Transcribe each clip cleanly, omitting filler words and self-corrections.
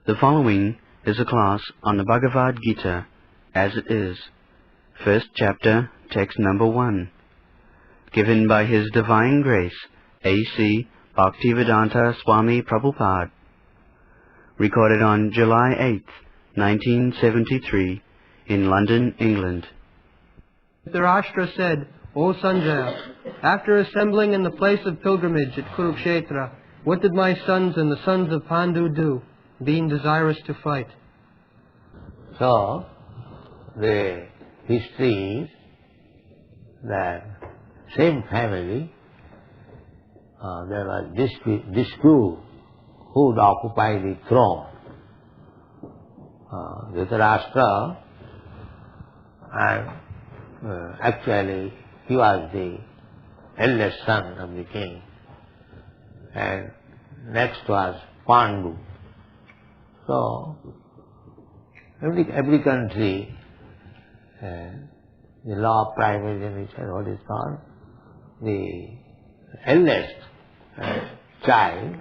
The following is a class on the Bhagavad-gita as it is, first chapter, text number 1, given by His Divine Grace, A.C. Bhaktivedanta Swami Prabhupada, recorded on July 8, 1973, in London, England. Dhṛtarāṣṭra said, O Sanjaya, after assembling in the place of pilgrimage at Kurukṣetra, what did my sons and the sons of Pandu do, being desirous to fight? So, the history is that same family, there was dispute who would occupy the throne. Dhṛtarāṣṭra, and actually he was the eldest son of the king, and next was Pandu. So, every country, the law of primogeniture, what is called, the eldest child,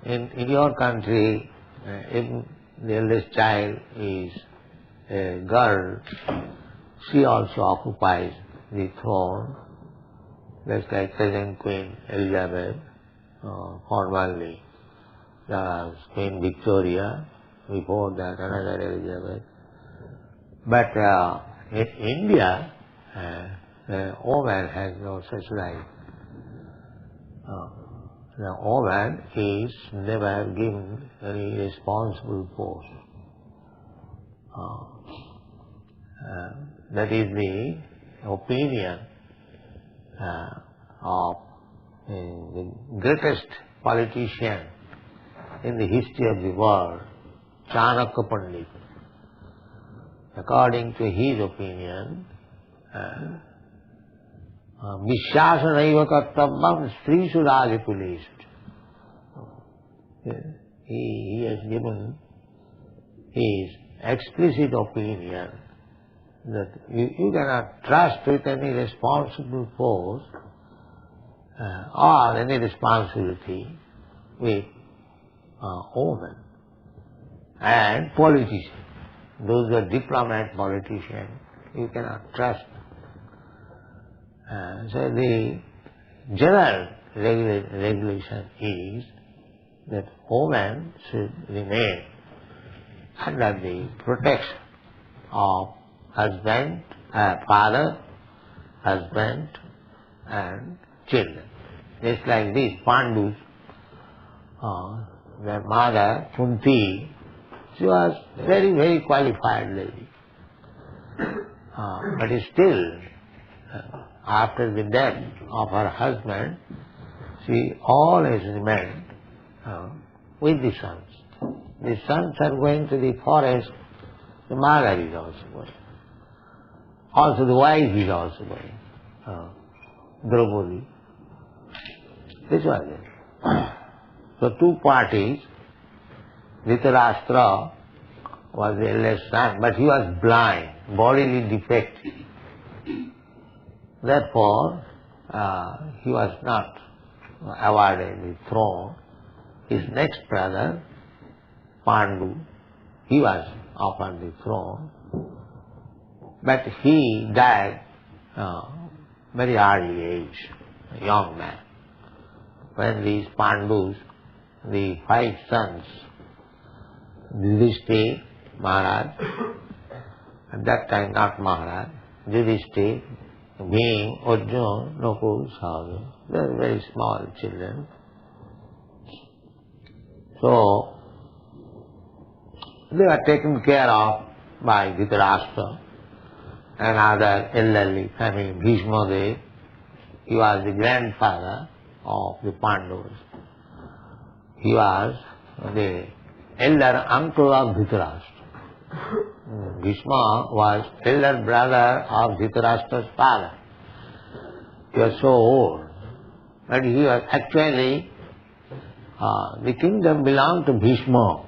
in your country, if the eldest child is a girl, she also occupies the throne, just like present Queen Elizabeth, formerly. There was Queen Victoria, before that another Elizabeth. But in India, the woman has no such right. The woman is never given any responsible post. That is the opinion of the greatest politician in the history of the world, Chanakya Pandit. According to his opinion, Vishyasanaiva kartavyam strishu rajakulishtu. He has given his explicit opinion that you cannot trust with any responsible post or any responsibility with women and politicians. Those are diplomat politicians, you cannot trust. So the general regulation is that women should remain under the protection of husband, father, husband and children. Just like this, Pandus, their mother, Kunti, she was very, very qualified lady. But still, after the death of her husband, she always remained with the sons. The sons are going to the forest, the mother is also going. Also the wife is also going, Draupadi. This was it. So two parties, Dhṛtarāṣṭra was the eldest son, but he was blind, bodily defective. Therefore, he was not awarded the throne. His next brother, Pandu, he was offered the throne, but he died very early age, a young man. When these Pandus, the 5 sons, Yudhishthira, Maharaj, at that time not Maharaj, Yudhishthira, Bhim, Arjuna, Nakul, Sahadeva, they were very small children. So, they were taken care of by Dhṛtarāṣṭra and other elderly family. Bhishma, he was the grandfather of the Pandavas. He was the elder uncle of Dhṛtarāṣṭra. Bhishma was elder brother of Dhṛtarāṣṭra's father. He was so old, but he was actually, the kingdom belonged to Bhishma,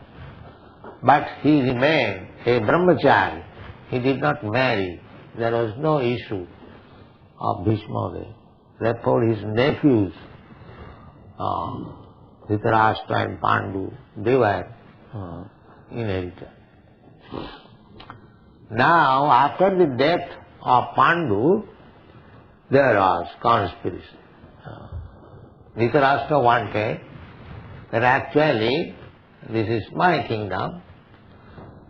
but he remained a brahmachari. He did not marry. There was no issue of Bhishma. Therefore his nephews, Dhṛtarāṣṭra and Pandu, they were inheritor. Now, after the death of Pandu, there was conspiracy. Dhṛtarāṣṭra wanted that actually this is my kingdom.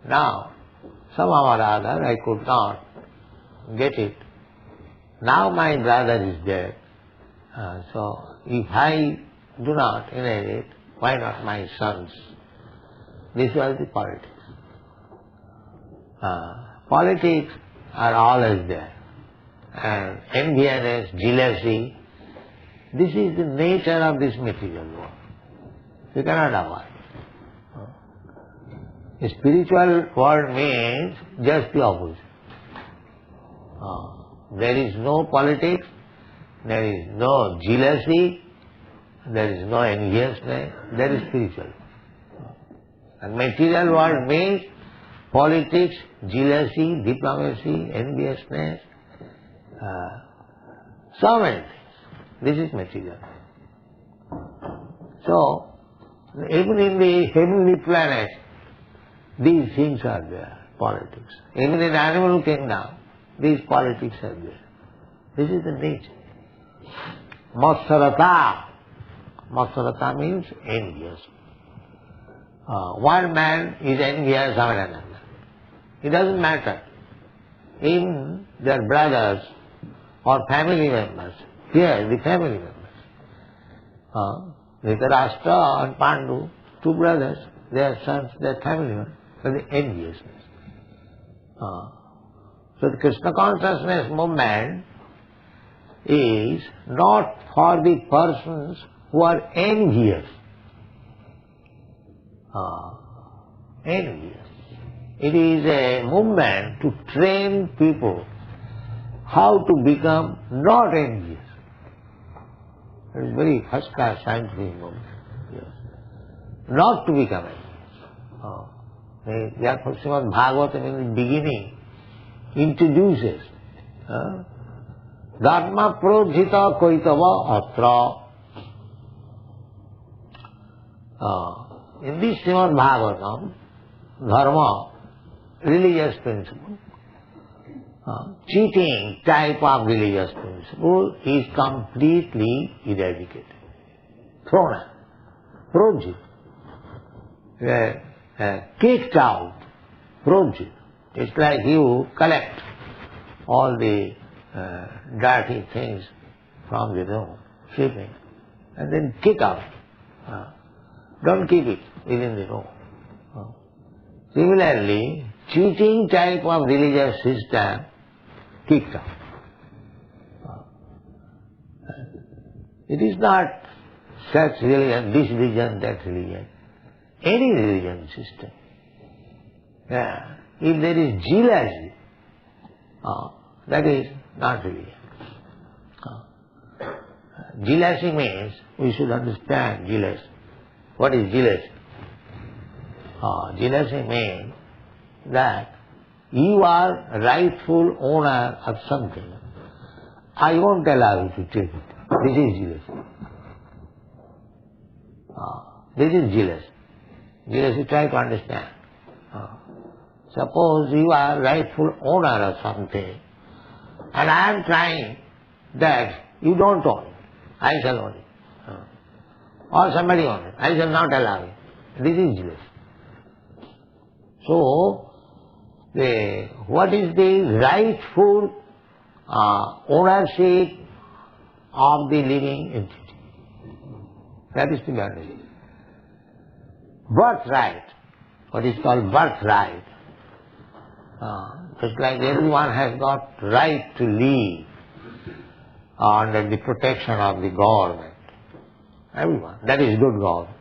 Now, somehow or other I could not get it. Now my brother is dead. So if I do not inherit, why not my sons? This was the politics. Politics are always there. And enviousness, jealousy, this is the nature of this material world. You cannot avoid. The spiritual world means just the opposite. There is no politics, there is no jealousy, there is no enviousness, there is spiritual. And material world means politics, jealousy, diplomacy, enviousness, so many things. This is material. So, even in the heavenly planet, these things are there, politics. Even in animal kingdom, these politics are there. This is the nature. Matsarata. Matsarata means envious. One man is envious of another. It doesn't matter. Even their brothers or family members, here the family members. Dhṛtarāṣṭra and Pandu, two brothers, their sons, their family members, for the enviousness. So the Krishna consciousness movement is not for the persons who are envious. Envious. It is a movement to train people how to become not envious. It is very first class scientific movement. Yes. Not to become envious. Therefore Srimati Bhagavatam in the beginning introduces Dharma prodhita koitava atra. In this Srimati Bhagavatam, Dharma, religious principle, cheating type of religious principle is completely eradicated, thrown out, prodhita, kicked out, prodhita. It's like you collect all the dirty things from the room, sweeping, and then kick out. Don't keep it within the room. Similarly, cheating type of religious system, kicked out. It is not such religion, this religion, that religion. Any religion system. If there is jealousy, that is not religion. Jealousy means, we should understand jealousy. What is jealousy? Jealousy means that you are rightful owner of something. I won't allow you to take it. This is jealousy. This is jealousy. Jealousy, try to understand. Suppose you are rightful owner of something, and I am trying that you don't own it. I shall own it. Or somebody owns it. I shall not allow it. This is jealousy. So, what is the rightful ownership of the living entity? That is to be understood. Birthright, what is called birthright. Just like everyone has got right to live under the protection of the government. Everyone. That is good government.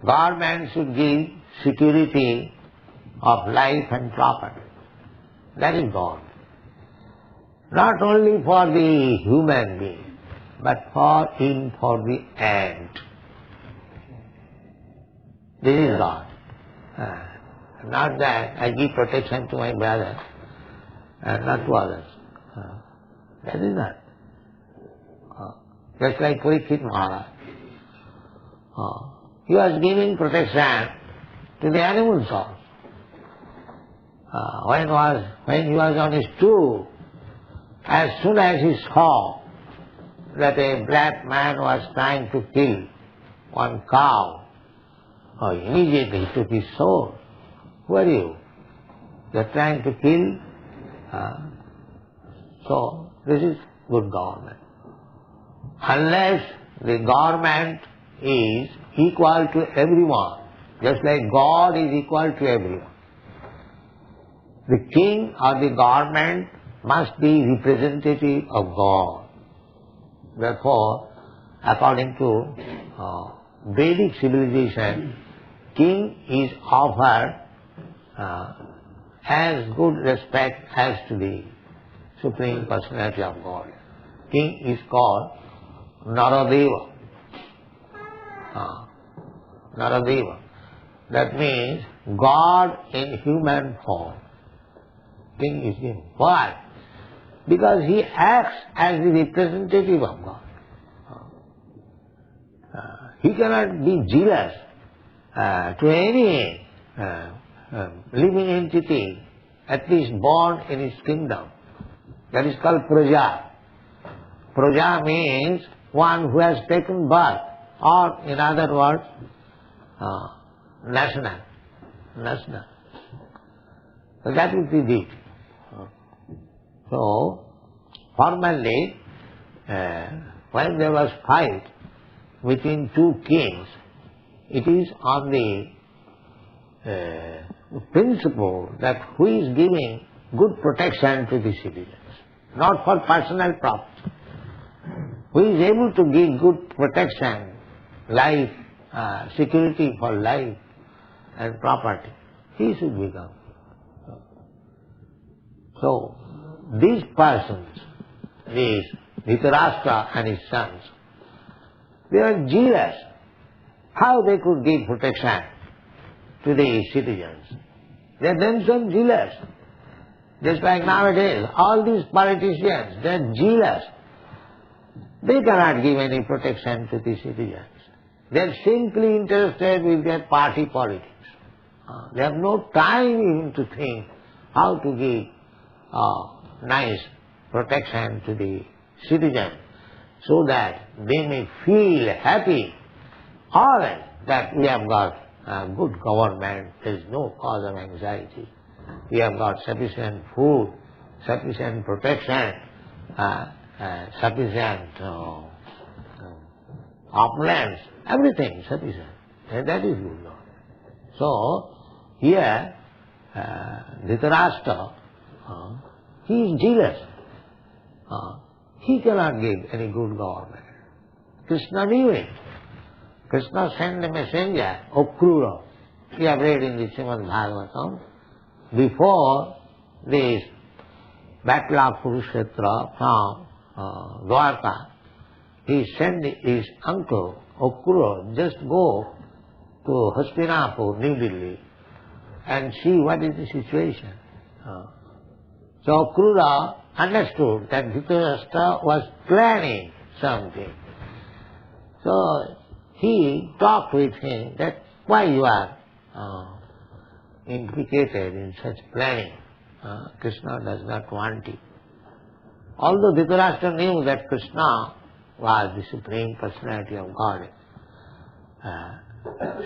Government should give security of life and property. That is God. Not only for the human being, but for the ant. This is God. Not that I give protection to my brother and not to others. That is not. Just like Kurukṣetra Maharaj. He was giving protection to the animals also. When he was on his tour, as soon as he saw that a black man was trying to kill one cow, immediately he took his sword. Who are you? You are trying to kill? So this is good government. Unless the government is equal to everyone, just like God is equal to everyone. The king or the government must be representative of God. Therefore, according to Vedic civilization, king is offered as good respect as to the Supreme Personality of God. King is called Naradeva. Naradeva. That means God in human form. King is him. Why? Because he acts as the representative of God. He cannot be jealous to any living entity, at least born in his kingdom. That is called praja. Praja means one who has taken birth, or in other words, national. So that is the deed. So, formerly, when there was fight between two kings, it is on the principle that who is giving good protection to the citizens, not for personal profit. Who is able to give good protection, life, security for life and property, he should become. So, these persons, these Dhṛtarāṣṭra and his sons, they are jealous how they could give protection to the citizens. They are themselves jealous. Just like nowadays, all these politicians, they are jealous. They cannot give any protection to the citizens. They are simply interested with their party politics. They have no time even to think how to give nice protection to the citizens so that they may feel happy always that we have got good government, there is no cause of anxiety. We have got sufficient food, sufficient protection, sufficient opulence, everything sufficient. And that is good Lord. So, here, Dhṛtarāṣṭra, he is jealous. He cannot give any good government. Krishna knew it. Krishna sent a messenger, Okrura. We have read in the Srimad Bhagavatam. Before this battle of Kurukṣetra from Dwarka, he sent his uncle, Okrura, just go to Hastinapur, New Delhi, and see what is the situation. So Okrura understood that Dhṛtarāṣṭra was planning something. So he talked with him that why you are implicated in such planning. Krishna does not want it. Although Dhṛtarāṣṭra knew that Krishna was the Supreme Personality of God.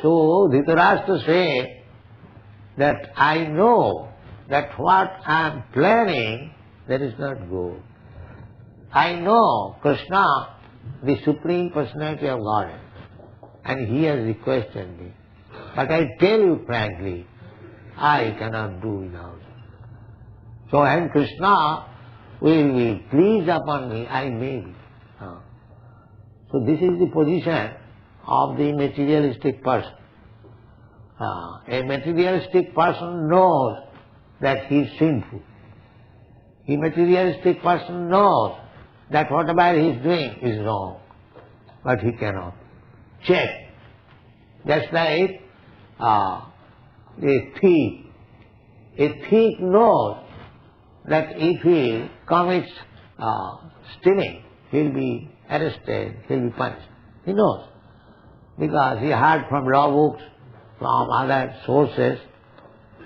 So Dhṛtarāṣṭra said that I know that what I am planning, that is not good. I know Krishna, the Supreme Personality of God, and he has requested me. But I tell you frankly, I cannot do without him. So when Krishna will be pleased upon me, I may be. So this is the position of the materialistic person. A materialistic person knows that he is sinful. A materialistic person knows that whatever he is doing is wrong, but he cannot check. Just like a thief. A thief knows that if he commits stealing, he will be arrested, he will be punished. He knows. Because he heard from law books, from other sources,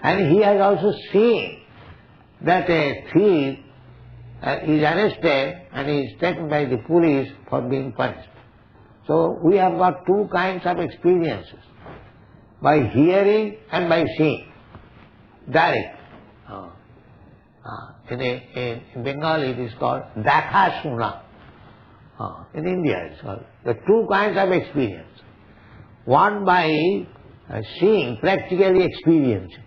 and he has also seen that a thief is arrested and is taken by the police for being punished. So we have got two kinds of experiences, by hearing and by seeing, direct. In Bengali it is called devotos. In India it is called. The two kinds of experience. One by seeing, practically experiencing,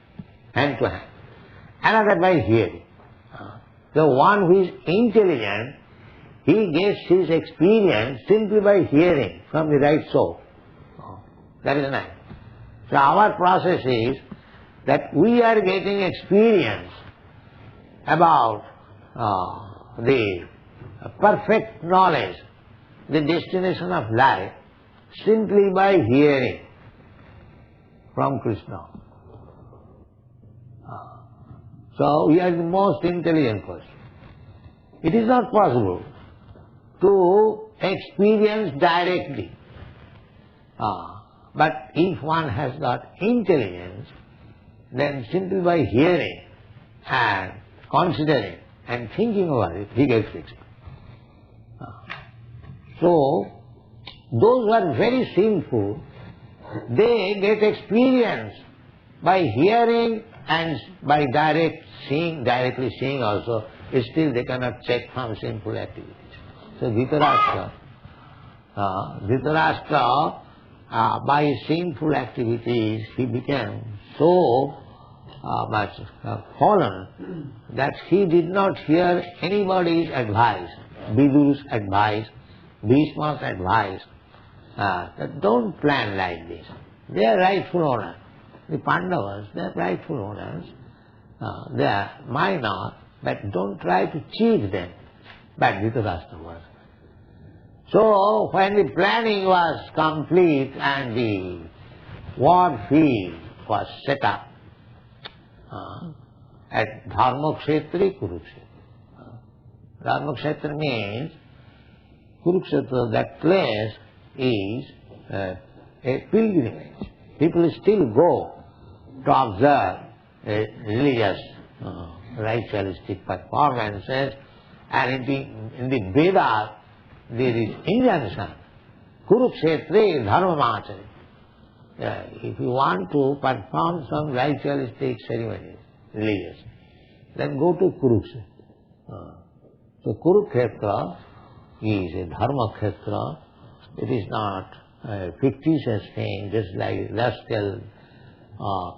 hand to hand. Another by hearing. The one who is intelligent, he gets his experience simply by hearing from the right soul. That is nice. So our process is that we are getting experience about the perfect knowledge, the destination of life, simply by hearing from Krishna. So we are the most intelligent person. It is not possible to experience directly. But if one has got intelligence, then simply by hearing and considering and thinking about it, he gets it. So, those who are very sinful, they get experience by hearing and by directly seeing also, still they cannot check from sinful activities. So Dhṛtarāṣṭra, by his sinful activities, he became so much fallen that he did not hear anybody's advice, Vidur's advice, Bhishma's advice, that don't plan like this. They are rightful owners. The Pandavas, they are rightful owners. They are minor, but don't try to cheat them. But Dhṛtarāṣṭra was. So when the planning was complete and the war field was set up at Dharmakṣetra, Kurukṣetra. Dharmakṣetra means Kurukṣetra, that place is a pilgrimage. People still go to observe religious ritualistic performances, and in the Vedas there is injunction, Kurukṣetra dharmamācare. If you want to perform some ritualistic ceremonies, religious, then go to Kurukṣetra. So Kurukṣetra is a dharmakṣetra. It is not a fictitious thing, just like rascal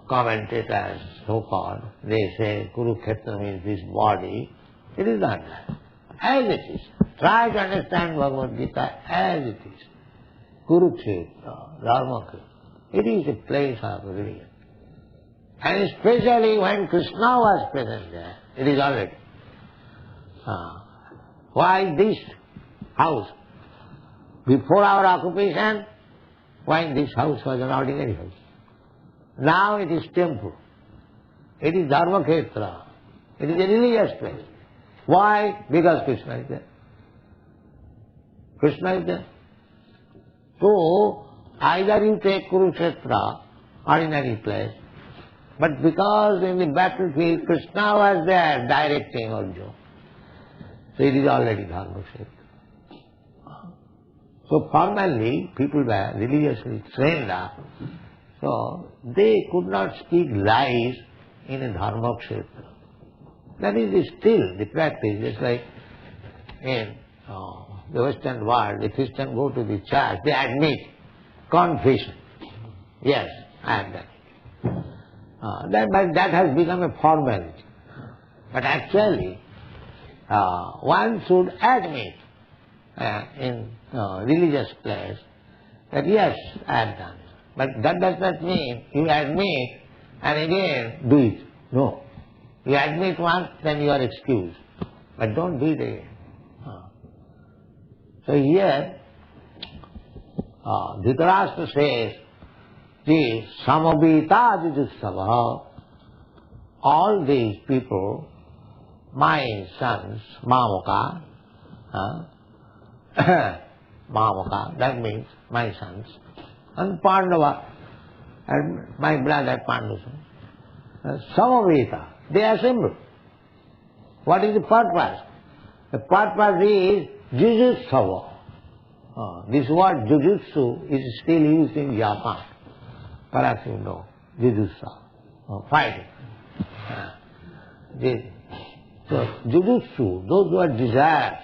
commentators, so-called. They say Kurukṣetra means this body. It is not that. As it is. Try to understand Bhagavad-gita as it is. Kurukṣetra, Dharmakṣetra. It is a place of religion. And especially when Krishna was present there, it is already. Why this house? Before our occupation, why this house was an ordinary house? Now it is temple. It is Dharmakṣetra. It is a religious place. Why? Because Krishna is there. Krishna is there. So, either you take Kurukṣetra, ordinary place, but because in the battlefield Krishna was there directing Arjuna, so it is already Dharmakṣetra. So formally people were religiously trained up, so they could not speak lies in a Dharmakṣetra. That is still the practice, just like in the Western world, the Christians go to the church, they admit confession. Yes, I have done it. But that has become a formality. But actually, one should admit in religious place that yes, I have done it. But that does not mean you admit and again do it. No. You admit once, then you are excused. But don't do it again. So here, Dhṛtarāṣṭra says, the samabhita jujutsav, all these people, my sons, mamaka, mamaka, that means my sons, and Pandava, and my brother Pandus, Samaveta, they assemble. What is the purpose? The purpose is Jujutsu. This word Jujutsu is still used in Japan. Perhaps you know, Jujutsu, fighting. So Jujutsu, those who are desires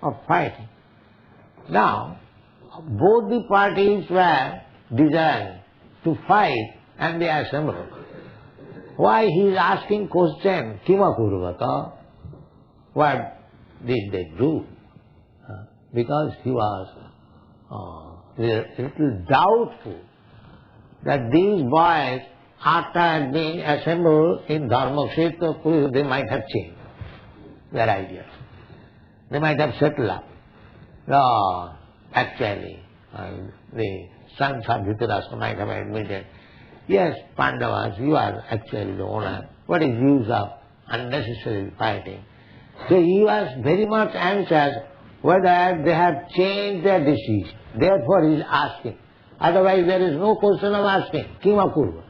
of fighting. Now, both the parties were desiring to fight and they assembled. Why he is asking question, Kima Kurvata? What did they do? Because he was a little doubtful that these boys, after being assembled in Dharmakṣetra, they might have changed their ideas. They might have settled up. No, actually, the sons of Dhṛtarāṣṭra might have admitted, yes, Pandavas, you are actually the owner. What is use of unnecessary fighting? So he was very much anxious whether they have changed their decision. Therefore he is asking. Otherwise there is no question of asking. Kima kurva.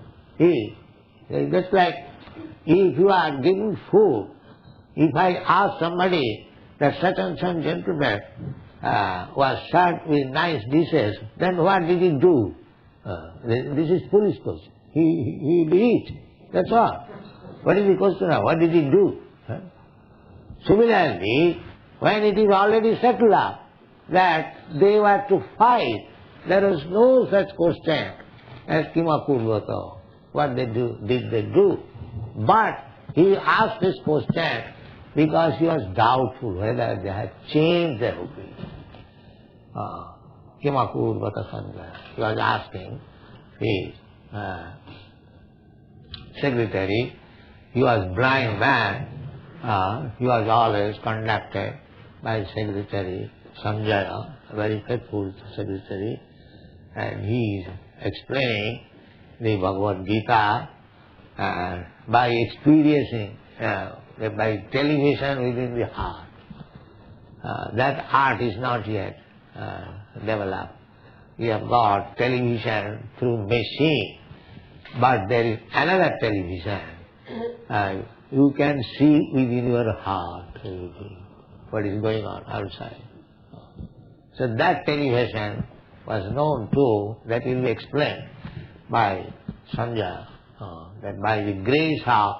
Just like if you are giving food, if I ask somebody that such and such gentleman was served with nice dishes, then what did he do? This is foolish question. He will eat. That's all. What is the question of? What did he do? Similarly, when it is already settled up that they were to fight, there is no such question as Kima Kurvata. What did they do? But he asked this question because he was doubtful whether they had changed their opinion. Kima Kurvata Sanja. He was asking his secretary. He was blind man. He was always conducted by secretary Sanjaya, a very faithful secretary, and he is explaining the Bhagavad-gita by experiencing, by television within the heart. That art is not yet developed. We have got television through machine, but there is another television. You can see within your heart what is going on outside. So that television was known too, that will be explained by Sanjaya, that by the grace of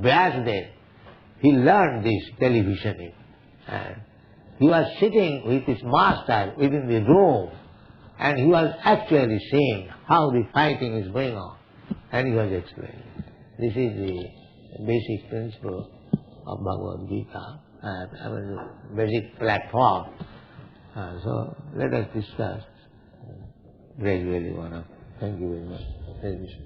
Vyasadeva, he learned this televisioning. And he was sitting with his master within the room, and he was actually seeing how the fighting is going on, and he was explaining. This is the basic principle of Bhagavad-gita, the basic platform. So let us discuss gradually one of. Thank you very much. Hare Krishna.